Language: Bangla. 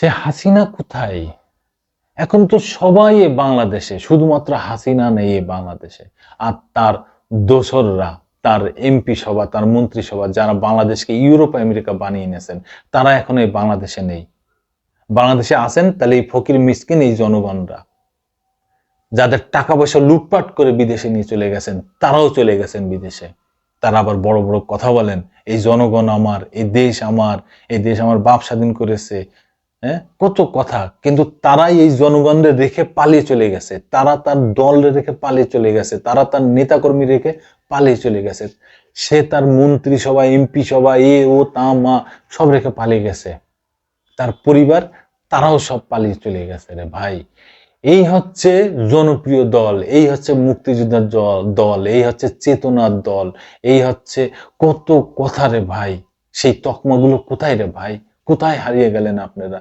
সে হাসিনা কোথায়? এখন তো সবাই এ বাংলাদেশে, শুধুমাত্র হাসিনা নেই এ বাংলাদেশে। আর তার দোসররা, তার এমপি সভা, তার মন্ত্রিসভা যারা বাংলাদেশকে ইউরোপ আমেরিকা বানিয়ে এনেছেন, তারা এখন এই বাংলাদেশে নেই। বাংলাদেশে আছেন তাহলে এই ফকির মিসকিন এই জনগণরা, যাদের টাকা পয়সা লুটপাট করে বিদেশে নিয়ে চলে গেছেন, তারাও চলে গেছেন বিদেশে। তারা আবার বড় বড় কথা বলেন, এই জনগণ আমার, এই দেশ আমার, এই দেশ আমার বাপ স্বাধীন করেছে। হ্যাঁ, কত কথা, কিন্তু তারাই এই জনগণদের রেখে পালিয়ে চলে গেছে, তারা তার দল রেখে পালিয়ে চলে গেছে, তারা তার নেতাকর্মী রেখে পালিয়ে চলে গেছে, সে তার মন্ত্রী সভা, এমপি সভা, এ ও তা মা সব রেখে পালিয়ে গেছে, তার পরিবার তারাও সব পালিয়ে চলে গেছে রে ভাই। এই হচ্ছে জনপ্রিয় দল, এই হচ্ছে মুক্তিযোদ্ধার দল, এই হচ্ছে চেতনার দল, এই হচ্ছে কত কথা রে ভাই। সেই তকমাগুলো কোথায় রে ভাই? কোথায় হারিয়ে গেলেন আপনারা?